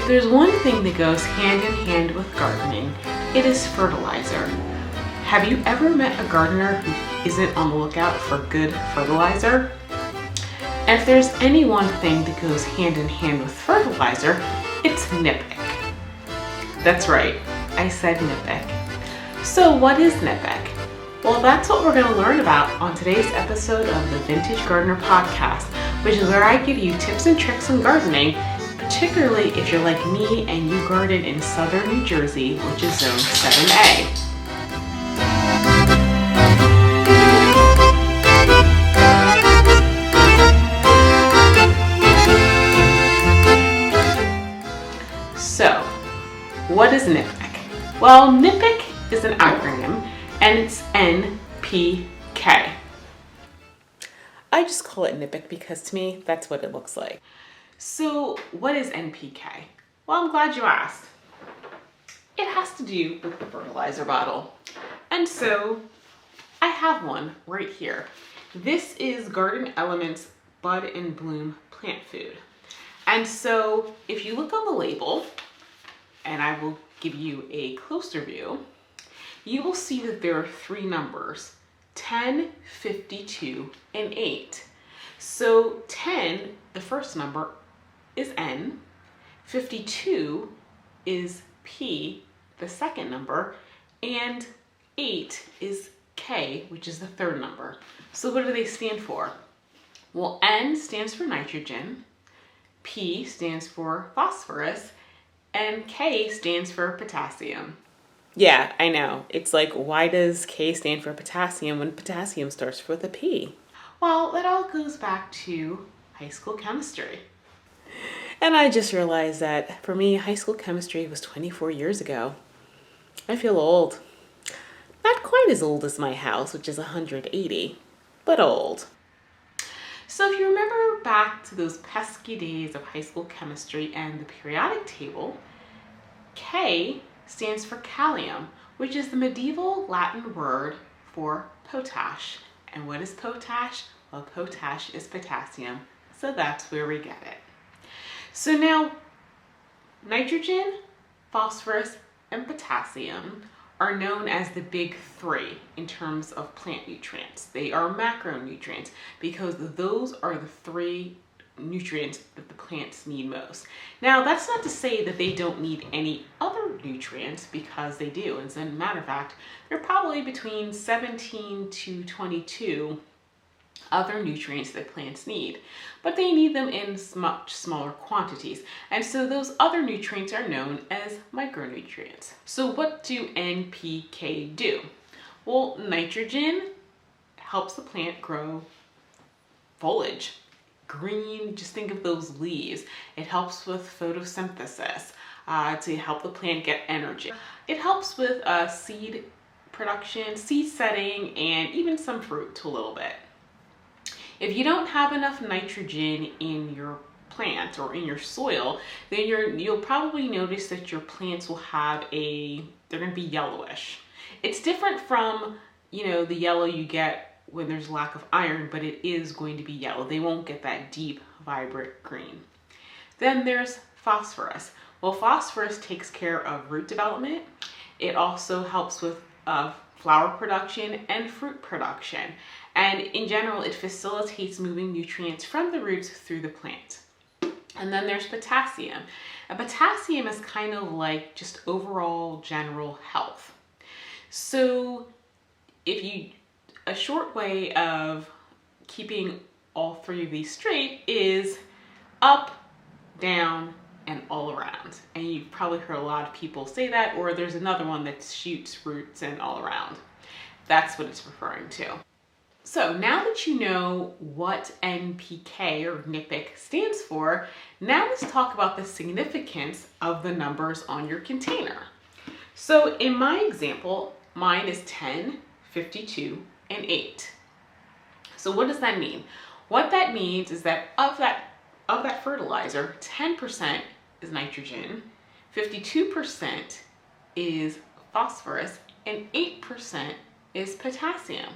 If there's one thing that goes hand in hand with gardening, it is fertilizer. Have you ever met a gardener who isn't on the lookout for good fertilizer? And if there's any one thing that goes hand in hand with fertilizer, it's NiPiK. That's right, I said NiPiK. So what is NiPiK? Well, that's what we're going to learn about on today's episode of the Vintage Gardener Podcast, which is where I give you tips and tricks in gardening, particularly if you're like me and you garden in southern New Jersey, which is zone 7A. So, what is NiPiK? Well, NiPiK is an acronym, and it's NPK. I just call it NiPiK because to me, that's what it looks like. So, what is NPK? Well, I'm glad you asked. It has to do with the fertilizer bottle. And so, I have one right here. This is Garden Elements Bud and Bloom Plant Food. And so, if you look on the label, and I will give you a closer view, you will see that there are three numbers, 10, 52, and 8. So 10, the first number, is N, 52 is P, the second number, and 8 is K, which is the third number. So what do they stand for? Well, N stands for nitrogen, P stands for phosphorus, and K stands for potassium. Yeah, I know. It's like, why does K stand for potassium when potassium starts with a P? Well, that all goes back to high school chemistry. And I just realized that for me, high school chemistry was 24 years ago. I feel old. Not quite as old as my house, which is 180, but old. So if you remember back to those pesky days of high school chemistry and the periodic table, K stands for kalium, which is the medieval Latin word for potash. And what is potash? Well, potash is potassium, so that's where we get it. So now, nitrogen, phosphorus, and potassium are known as the big three in terms of plant nutrients. They are macronutrients because those are the three nutrients that the plants need most. Now, that's not to say that they don't need any other nutrients, because they do. As a matter of fact, there are probably between 17 to 22 other nutrients that plants need, but they need them in much smaller quantities. And so those other nutrients are known as micronutrients. So what do NPK do? Well, nitrogen helps the plant grow foliage. Green, just think of those leaves. It helps with photosynthesis to help the plant get energy. It helps with seed production, seed setting, and even some fruit a little bit. If you don't have enough nitrogen in your plant or in your soil, then you'll probably notice that your plants will have they're going to be yellowish. It's different from, the yellow you get when there's lack of iron, but it is going to be yellow. They won't get that deep, vibrant green. Then there's phosphorus. Well, phosphorus takes care of root development. It also helps with flower production and fruit production. And in general, it facilitates moving nutrients from the roots through the plant. And then there's potassium. And potassium is kind of like just overall general health. So a short way of keeping all three of these straight is up, down, and all around. And you've probably heard a lot of people say that, or there's another one that shoots roots and all around. That's what it's referring to. So now that you know what NPK or NiPiK stands for, now let's talk about the significance of the numbers on your container. So in my example, mine is 10, 52, and 8. So what does that mean? What that means is that of that fertilizer, 10% is nitrogen, 52% is phosphorus, and 8% is potassium.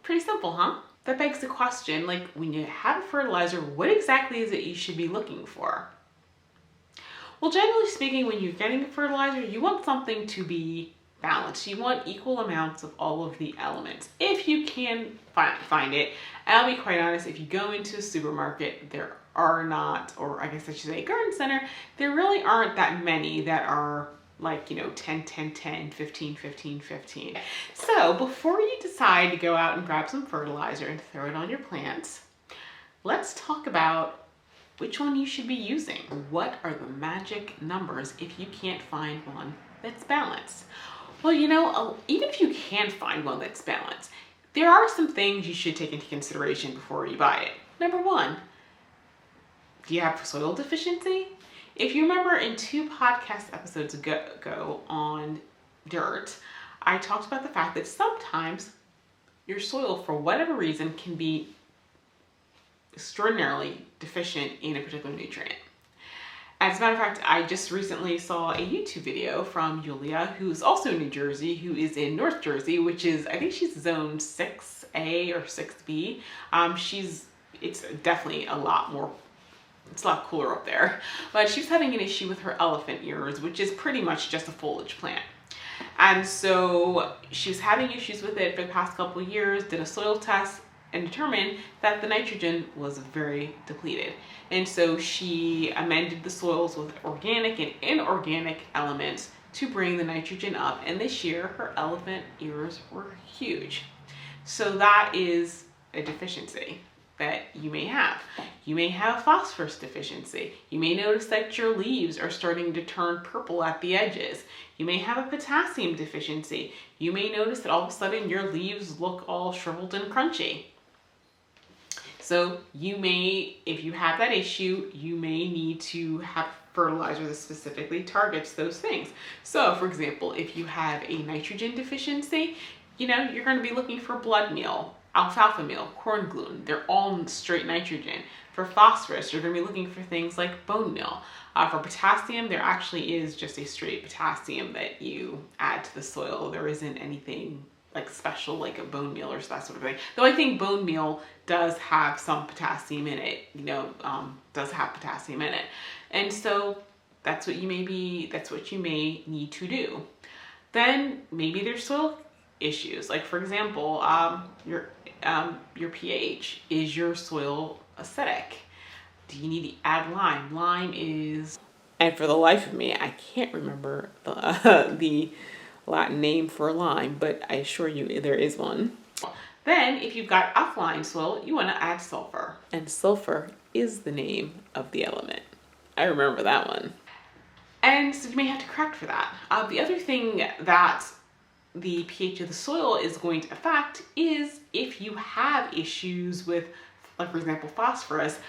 Pretty simple, huh? That begs the question, like, when you have a fertilizer, what exactly is it you should be looking for? Well, generally speaking, when you're getting a fertilizer, you want something to be balanced. You want equal amounts of all of the elements. If you can find it, and I'll be quite honest, if you go into a supermarket, there are not, or I guess I should say garden center, there really aren't that many that are like, 10, 10, 10, 15, 15, 15. So before you decide to go out and grab some fertilizer and throw it on your plants, let's talk about which one you should be using. What are the magic numbers if you can't find one that's balanced? Well, even if you can find one that's balanced, there are some things you should take into consideration before you buy it. Number one, do you have soil deficiency? If you remember in 2 podcast episodes ago on dirt, I talked about the fact that sometimes your soil, for whatever reason, can be extraordinarily deficient in a particular nutrient. As a matter of fact, I just recently saw a YouTube video from Julia, who's also in New Jersey, who is in North Jersey, which is, I think she's zone 6A or 6B. It's definitely it's a lot cooler up there. But she's having an issue with her elephant ears, which is pretty much just a foliage plant. And so she was having issues with it for the past couple of years, did a soil test, and determined that the nitrogen was very depleted. And so she amended the soils with organic and inorganic elements to bring the nitrogen up. And this year, her elephant ears were huge. So that is a deficiency that you may have. You may have phosphorus deficiency. You may notice that your leaves are starting to turn purple at the edges. You may have a potassium deficiency. You may notice that all of a sudden your leaves look all shriveled and crunchy. So you may, if you have that issue, you may need to have fertilizer that specifically targets those things. So for example, if you have a nitrogen deficiency, you're going to be looking for blood meal, alfalfa meal, corn gluten. They're all straight nitrogen. For phosphorus, you're going to be looking for things like bone meal. For potassium, there actually is just a straight potassium that you add to the soil. There isn't anything like special, like a bone meal or that sort of thing. Though I think bone meal does have some potassium in it, does have potassium in it. And so that's what you may need to do. Then maybe there's soil issues. Like for example, your pH. Is your soil acidic? Do you need to add lime? Lime is, and for the life of me, I can't remember the Latin name for lime, but I assure you there is one. Then if you've got alkaline soil, you want to add sulfur. And sulfur is the name of the element. I remember that one. And so you may have to correct for that. The other thing that the pH of the soil is going to affect is if you have issues with, like for example, phosphorus,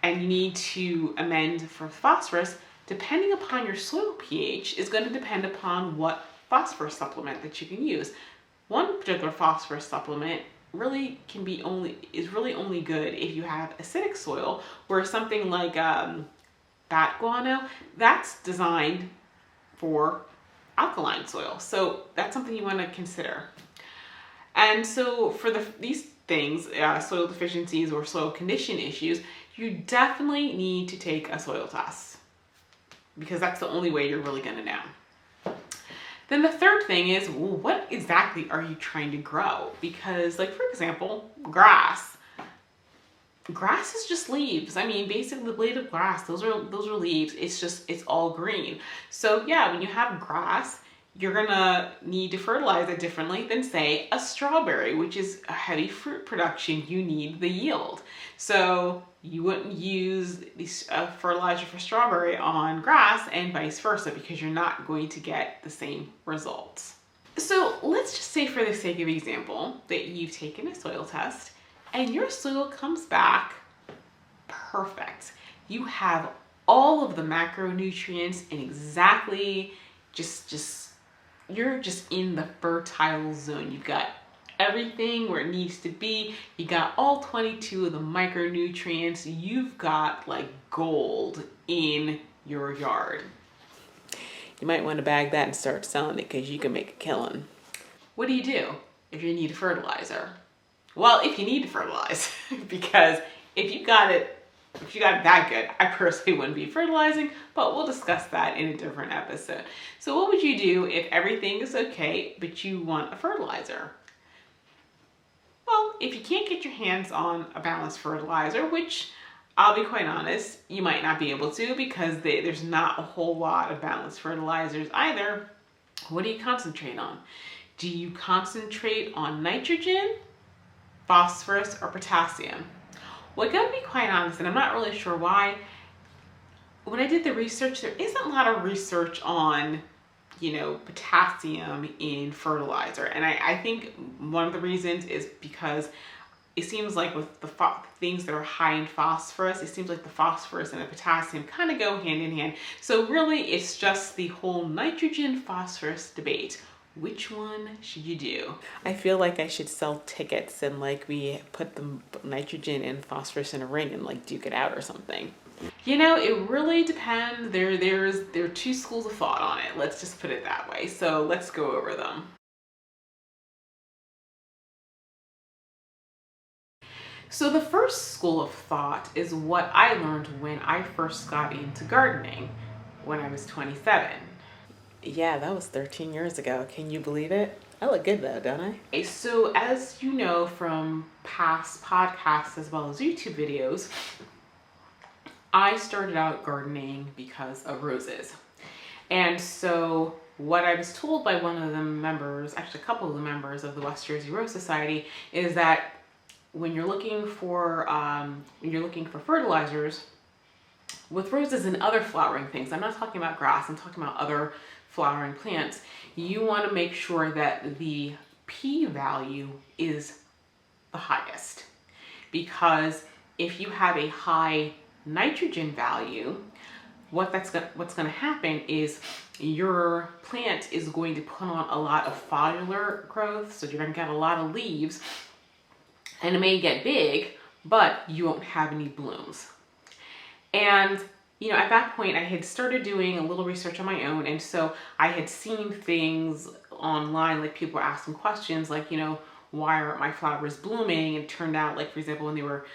and you need to amend for phosphorus, depending upon your soil pH is going to depend upon what phosphorus supplement that you can use. One particular phosphorus supplement is really only good if you have acidic soil, where something like bat guano, that's designed for alkaline soil. So that's something you want to consider. And so for these things, soil deficiencies or soil condition issues, you definitely need to take a soil test, because that's the only way you're really going to know. Then the third thing is, well, what exactly are you trying to grow? Because like, for example, grass is just leaves. I mean, basically the blade of grass, those are leaves. It's all green. So yeah, when you have grass, you're gonna need to fertilize it differently than say a strawberry, which is a heavy fruit production. You need the yield. So you wouldn't use fertilizer for strawberry on grass and vice versa, because you're not going to get the same results. So let's just say, for the sake of example, that you've taken a soil test and your soil comes back perfect. You have all of the macronutrients and exactly you're just in the fertile zone. You've got everything where it needs to be. You got all 22 of the micronutrients. You've got like gold in your yard. You might want to bag that and start selling it, because you can make a killing. What do you do if you need a fertilizer? Well, if you need to fertilize, because if you got it if you got that good, I personally wouldn't be fertilizing, but we'll discuss that in a different episode. So what would you do if everything is okay, but you want a fertilizer? Well, if you can't get your hands on a balanced fertilizer, which I'll be quite honest, you might not be able to because there's not a whole lot of balanced fertilizers either. What do you concentrate on? Do you concentrate on nitrogen, phosphorus, or potassium? Well, I gotta be quite honest, and I'm not really sure why. When I did the research, there isn't a lot of research on, potassium in fertilizer. And I think one of the reasons is because it seems like with the things that are high in phosphorus, it seems like the phosphorus and the potassium kind of go hand in hand. So really, it's just the whole nitrogen phosphorus debate. Which one should you do? I feel like I should sell tickets and we put the nitrogen and phosphorus in a ring and duke it out or something. It really depends. There are two schools of thought on it. Let's just put it that way. So let's go over them. So the first school of thought is what I learned when I first got into gardening when I was 27. Yeah, that was 13 years ago. Can you believe it? I look good though, don't I? Okay, so as you know from past podcasts as well as YouTube videos, I started out gardening because of roses. And so what I was told by one of the members, actually a couple of the members of the West Jersey Rose Society, is that when you're looking for fertilizers with roses and other flowering things, I'm not talking about grass, I'm talking about other flowering plants, you want to make sure that the P value is the highest. Because if you have a high nitrogen value, what's going to happen is your plant is going to put on a lot of foliar growth, so you're going to get a lot of leaves, and it may get big, but you won't have any blooms. And at that point I had started doing a little research on my own, and so I had seen things online, like people were asking questions like, why aren't my flowers blooming? And it turned out, like for example, when they were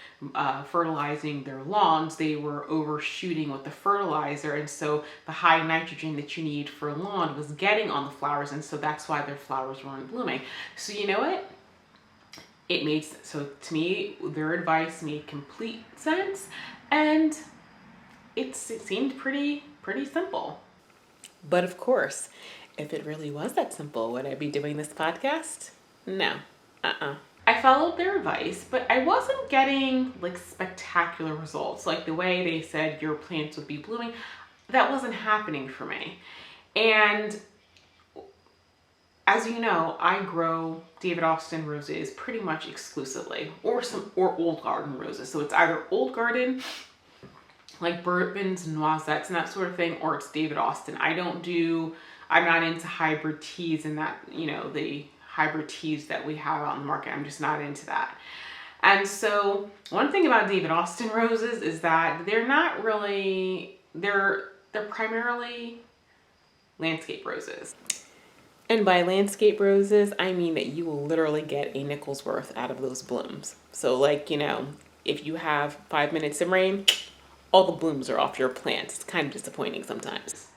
fertilizing their lawns, they were overshooting with the fertilizer, and so the high nitrogen that you need for a lawn was getting on the flowers, and so that's why their flowers weren't blooming. So you know what? It made, so to me, their advice made complete sense, and it seemed pretty simple. But of course, if it really was that simple, would I be doing this podcast? No. I followed their advice, but I wasn't getting spectacular results. Like the way they said your plants would be blooming, that wasn't happening for me. And as you know, I grow David Austin roses pretty much exclusively, or old garden roses. So it's either old garden, like bourbons, noisettes, and that sort of thing, or it's David Austin. I'm not into hybrid teas and that, the hybrid teas that we have on the market. I'm just not into that. And so one thing about David Austin roses is that they're not really, they're primarily landscape roses. And by landscape roses, I mean that you will literally get a nickel's worth out of those blooms. So if you have 5 minutes of rain, all the blooms are off your plant. It's kind of disappointing sometimes.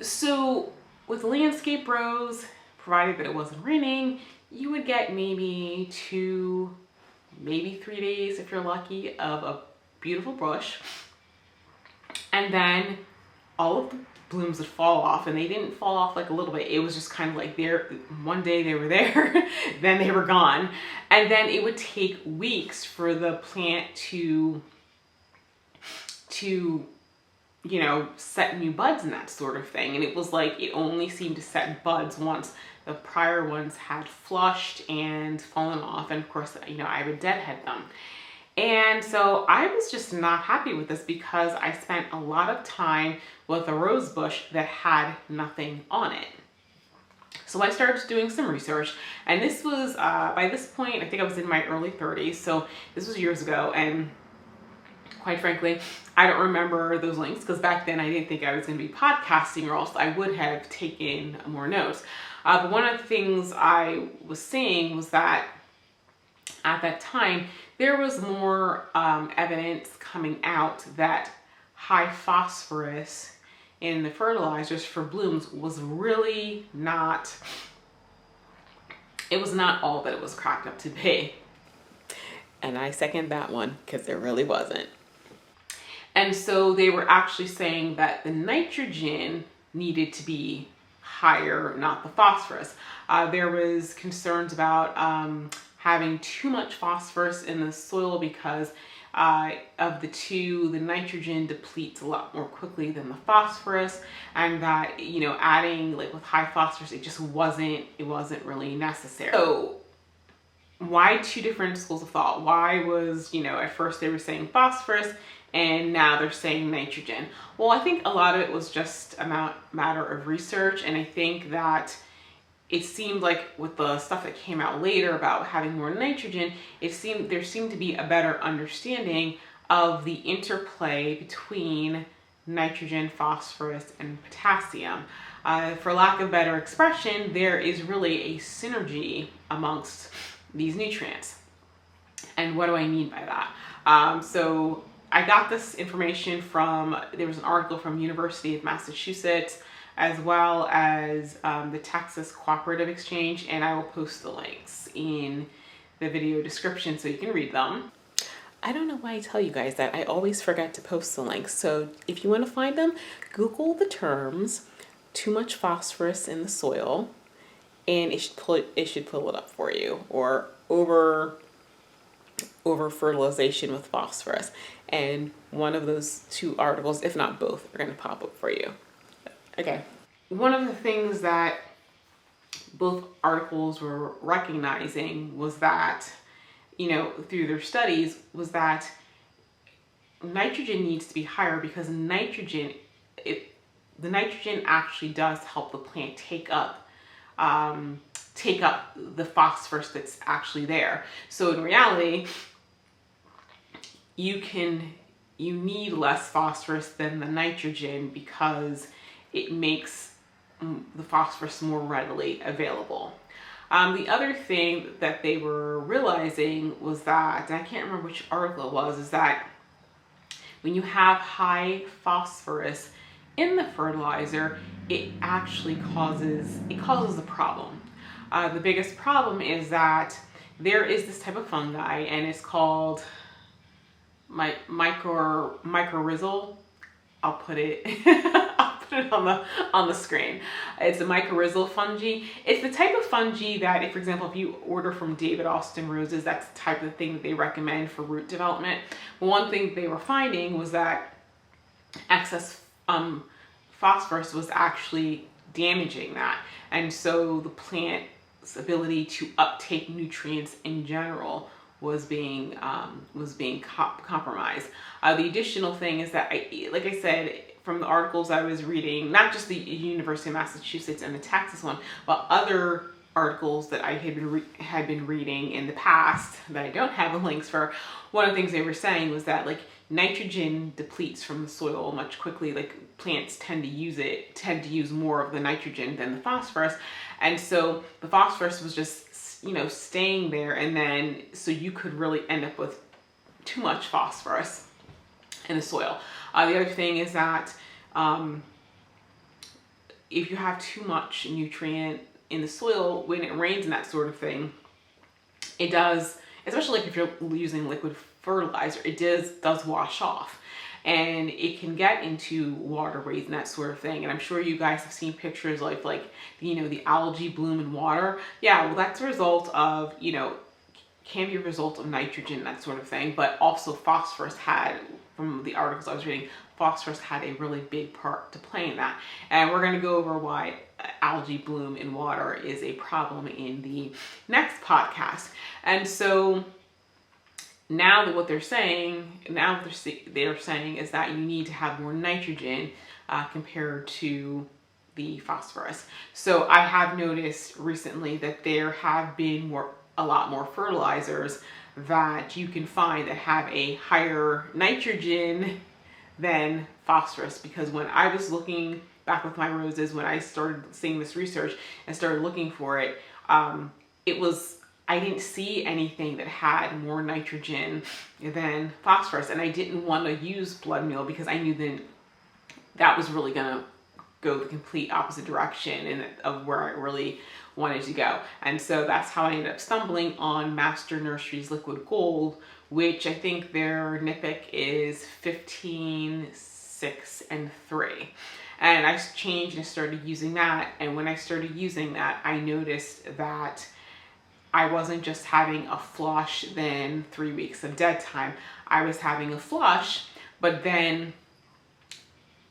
So with landscape rose, provided that it wasn't raining, you would get maybe 2, maybe 3 days if you're lucky of a beautiful bush. And then all of the blooms would fall off, and they didn't fall off a little bit. It was just kind of there. One day they were there, then they were gone. And then it would take weeks for the plant to set new buds and that sort of thing. And it was it only seemed to set buds once the prior ones had flushed and fallen off. And of course, I would deadhead them. And so I was just not happy with this because I spent a lot of time with a rose bush that had nothing on it. So I started doing some research, and this was, by this point, I think I was in my early 30s. So this was years ago, and quite frankly, I don't remember those links because back then I didn't think I was going to be podcasting, or else I would have taken more notes. But one of the things I was seeing was that at that time, there was more evidence coming out that high phosphorus in the fertilizers for blooms was really not, it was not all that it was cracked up to be. And I second that one, because it really wasn't. And so they were actually saying that the nitrogen needed to be higher, not the phosphorus. There was concerns about having too much phosphorus in the soil because of the two, the nitrogen depletes a lot more quickly than the phosphorus, and that, you know, adding like with high phosphorus, it just wasn't really necessary. So why two different schools of thought? Why was, you know, at first they were saying phosphorus and now they're saying nitrogen? Well, I think a lot of it was just a matter of research, and I think that it seemed like with the stuff that came out later about having more nitrogen, there seemed to be a better understanding of the interplay between nitrogen, phosphorus, and potassium. For lack of better expression, there is really a synergy amongst these nutrients. And what do I mean by that? So I got this information from, there was an article from University of Massachusetts, as well as the Texas Cooperative Exchange, and I will post the links in the video description so you can read them. I don't know why I tell you guys that. I always forget to post the links. So if you want to find them, Google the terms too much phosphorus in the soil, and it should pull it up for you, or over fertilization with phosphorus. And one of those two articles, if not both, are going to pop up for you. Okay. One of the things that both articles were recognizing was that, you know, through their studies, was that nitrogen needs to be higher because the nitrogen actually does help the plant take up the phosphorus that's actually there. So in reality, you need less phosphorus than the nitrogen because it makes the phosphorus more readily available. The other thing that they were realizing was that, and I can't remember which article it was, is that when you have high phosphorus in the fertilizer, it actually causes a problem. The biggest problem is that there is this type of fungi, and it's called mycorrhizal. I'll put it on the screen. It's a mycorrhizal fungi. It's the type of fungi that, if, for example, if you order from David Austin Roses, that's the type of thing that they recommend for root development. One thing they were finding was that excess phosphorus was actually damaging that, and so the plant's ability to uptake nutrients in general was being compromised. The additional thing is that, like I said, from the articles I was reading, not just the University of Massachusetts and the Texas one, but other articles that I had been reading in the past that I don't have the links for, one of the things they were saying was that, like, nitrogen depletes from the soil much quickly. Like, plants tend to use more of the nitrogen than the phosphorus, and so the phosphorus was just, you know, staying there, and then so you could really end up with too much phosphorus in the soil. The other thing is that if you have too much nutrient in the soil, when it rains and that sort of thing, it does, especially like if you're using liquid fertilizer, it does wash off, and it can get into waterways and that sort of thing. And I'm sure you guys have seen pictures like you know, the algae bloom in water. Yeah, well, that's a result of, you know, can be a result of nitrogen, that sort of thing, but also phosphorus had, from the articles I was reading, phosphorus had a really big part to play in that. And we're going to go over why algae bloom in water is a problem in the next podcast. And so now that what they're saying, they're saying is that you need to have more nitrogen compared to the phosphorus. So I have noticed recently that there have been a lot more fertilizers that you can find that have a higher nitrogen than phosphorus, because when I was looking back with my roses, when I started seeing this research and started looking for it, I didn't see anything that had more nitrogen than phosphorus, and I didn't want to use blood meal because I knew then that was really gonna go the complete opposite direction and of where I really wanted to go. And so that's how I ended up stumbling on Master Nursery's Liquid Gold, which I think their NiPiK is 15, 6, and 3. And I changed and started using that. And when I started using that, I noticed that I wasn't just having a flush then 3 weeks of dead time. I was having a flush, but then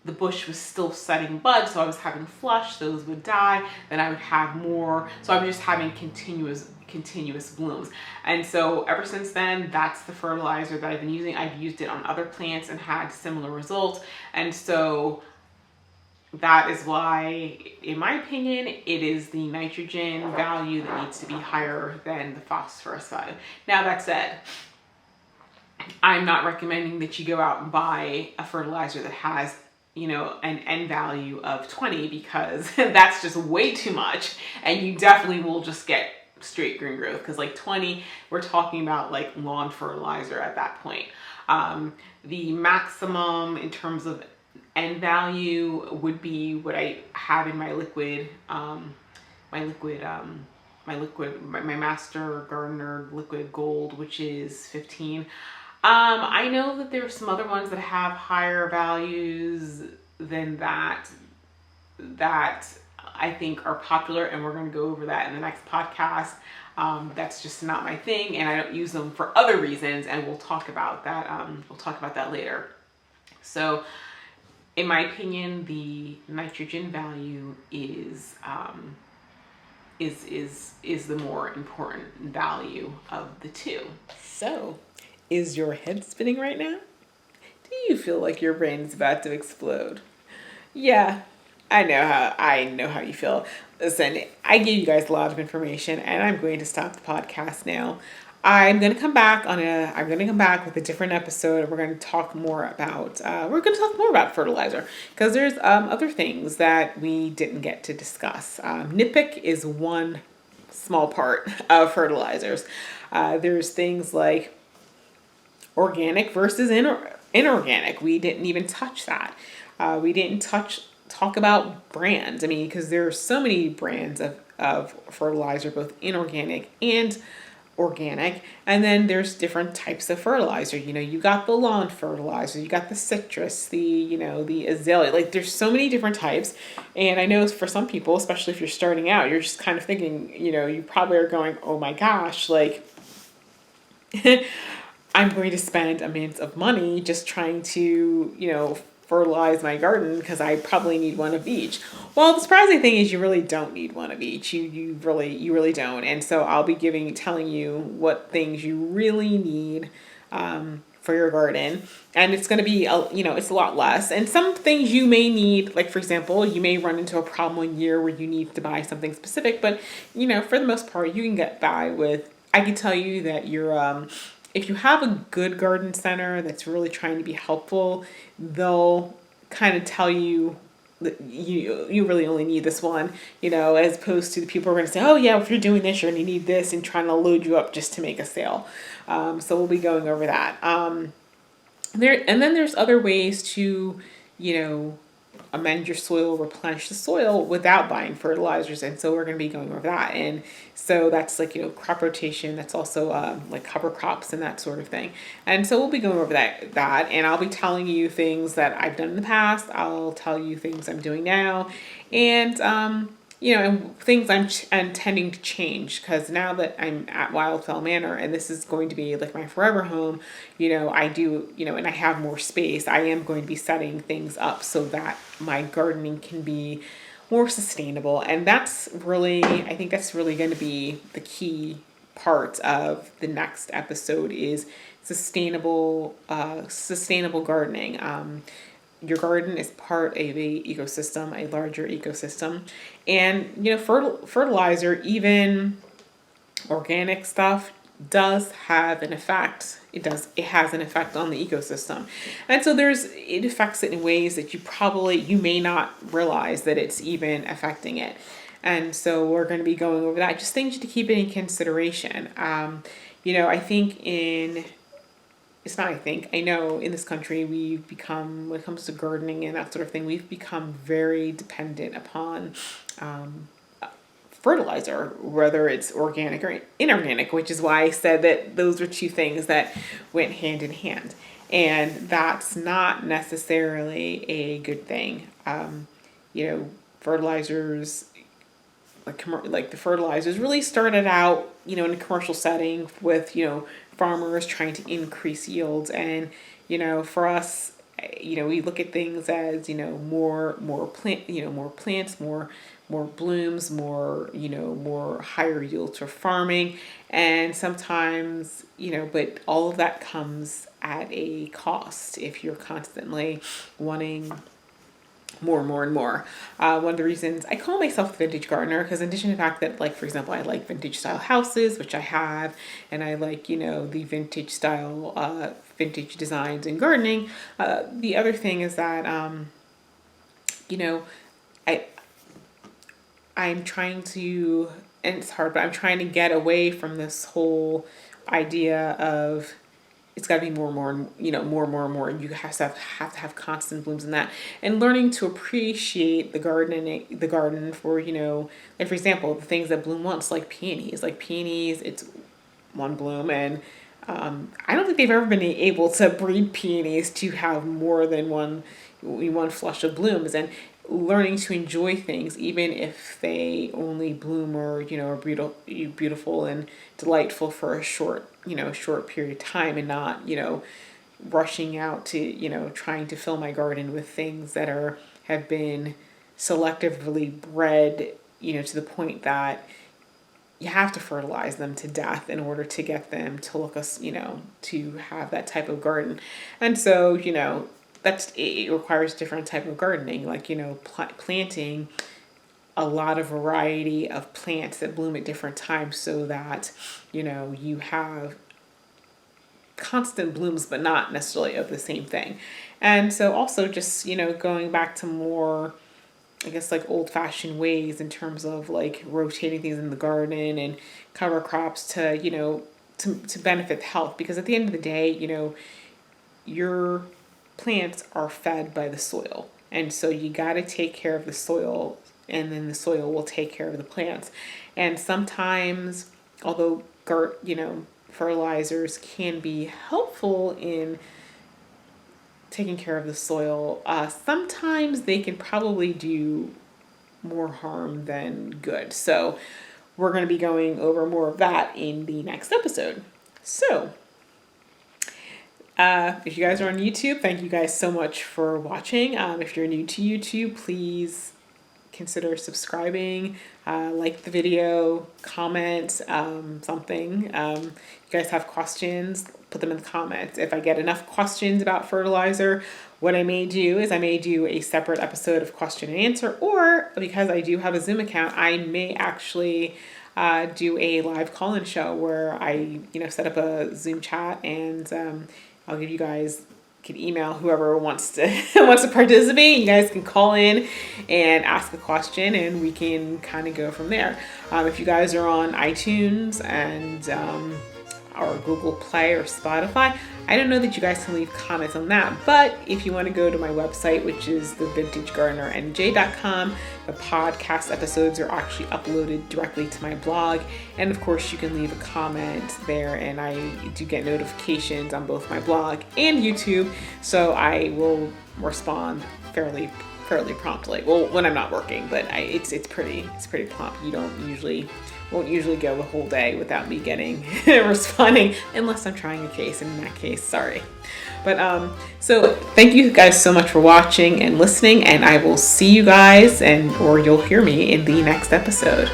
the bush was still setting buds, so I was having flush, those would die, then I would have more. So I was just having continuous blooms. And so ever since then, that's the fertilizer that I've been using. I've used it on other plants and had similar results. And so that is why, in my opinion, it is the nitrogen value that needs to be higher than the phosphorus value. Now that said, I'm not recommending that you go out and buy a fertilizer that has, you know, an N value of 20, because that's just way too much, and you definitely will just get straight green growth, because like 20, we're talking about like lawn fertilizer at that point. The maximum in terms of N value would be what I have in my liquid, my Master Gardener Liquid Gold, which is 15. I know that there's some other ones that have higher values than that I think are popular, and we're going to go over that in the next podcast. That's just not my thing, and I don't use them for other reasons, and we'll talk about that. We'll talk about that later. So, in my opinion, the nitrogen value is the more important value of the two. So, is your head spinning right now? Do you feel like your brain is about to explode? Yeah, I know how you feel. Listen, I gave you guys a lot of information, and I'm going to stop the podcast now. I'm going to come back with a different episode. We're going to talk more about fertilizer, because there's other things that we didn't get to discuss. NiPiK is one small part of fertilizers. There's things like organic versus inorganic. We didn't even touch that. We didn't talk about brands. I mean, because there are so many brands of fertilizer, both inorganic and organic. And then there's different types of fertilizer. You know, you got the lawn fertilizer, you got the citrus, the azalea. Like, there's so many different types. And I know for some people, especially if you're starting out, you're just kind of thinking, you probably are going, oh my gosh, like, I'm going to spend amounts of money just trying to, fertilize my garden, because I probably need one of each. Well, the surprising thing is you really don't need one of each. You really don't. And so I'll be telling you what things you really need for your garden. And it's going to be, it's a lot less. And some things you may need, like, for example, you may run into a problem one year where you need to buy something specific, but, for the most part, you can get by with, I can tell you that if you have a good garden center that's really trying to be helpful, they'll kind of tell you that you really only need this one, as opposed to the people who are going to say, oh yeah, if you're doing this, you're going to need this, and trying to load you up just to make a sale. So we'll be going over that. And then there's other ways to, amend your soil, replenish the soil without buying fertilizers. And so we're going to be going over that. And so that's like, crop rotation. That's also like cover crops and that sort of thing. And so we'll be going over that. And I'll be telling you things that I've done in the past. I'll tell you things I'm doing now. And, and things I'm intending to change, because now that I'm at Wildfell Manor, and this is going to be like my forever home, I do, and I have more space, I am going to be setting things up so that my gardening can be more sustainable. And I think that's really going to be the key part of the next episode, is sustainable gardening. Your garden is part of a ecosystem, a larger ecosystem. And, fertilizer, even organic stuff, does have an effect. It has an effect on the ecosystem. And so it affects it in ways that you may not realize that it's even affecting it. And so we're going to be going over that, just things to keep in consideration. I think I know in this country we've become, when it comes to gardening and that sort of thing, we've become very dependent upon fertilizer, whether it's organic or inorganic, which is why I said that those are two things that went hand in hand. And that's not necessarily a good thing. Fertilizers, like the fertilizers really started out, in a commercial setting with, farmers trying to increase yields. And, for us, we look at things as, more plants, more blooms, more higher yields for farming. And sometimes, but all of that comes at a cost if you're constantly wanting more and more and more. One of the reasons I call myself a vintage gardener, because in addition to the fact that, like, for example, I like vintage style houses, which I have, and I like, the vintage style, vintage designs in gardening. The other thing is that, I'm trying to, and it's hard, but I'm trying to get away from this whole idea of it's got to be more and more, more and more. You have to have constant blooms in that, and learning to appreciate the garden for, like, for example, the things that bloom once, like peonies. Like peonies, it's one bloom, and I don't think they've ever been able to breed peonies to have more than one flush of blooms. And learning to enjoy things, even if they only bloom or, are beautiful and delightful for a short period of time, and not, rushing out to, trying to fill my garden with things that have been selectively bred, to the point that you have to fertilize them to death in order to get them to look to have that type of garden. And so, it requires different type of gardening, like, planting a lot of variety of plants that bloom at different times, so that, you have constant blooms, but not necessarily of the same thing. And so also just, going back to more, I guess, like old fashioned ways in terms of like rotating things in the garden and cover crops to, to benefit health. Because at the end of the day, your plants are fed by the soil. And so you got to take care of the soil, and then the soil will take care of the plants. And sometimes, although, fertilizers can be helpful in taking care of the soil, sometimes they can probably do more harm than good. So we're going to be going over more of that in the next episode. So if you guys are on YouTube, thank you guys so much for watching. If you're new to YouTube, please consider subscribing, like the video, comment something. You guys have questions, put them in the comments. If I get enough questions about fertilizer, what I may do is I may do a separate episode of question and answer, or because I do have a Zoom account, I may actually do a live call-in show where I, set up a Zoom chat, and I'll give you guys, can email whoever wants to participate. You guys can call in and ask a question, and we can kind of go from there. If you guys are on iTunes and or Google Play or Spotify, I don't know that you guys can leave comments on that, but if you want to go to my website, which is thevintagegardenernj.com, the podcast episodes are actually uploaded directly to my blog, and of course you can leave a comment there, and I do get notifications on both my blog and YouTube, so I will respond fairly promptly. Well, when I'm not working, but it's pretty prompt. You won't usually go the whole day without me responding, unless I'm trying a case, and in that case, sorry. But so thank you guys so much for watching and listening, and I will see you guys, or you'll hear me in the next episode.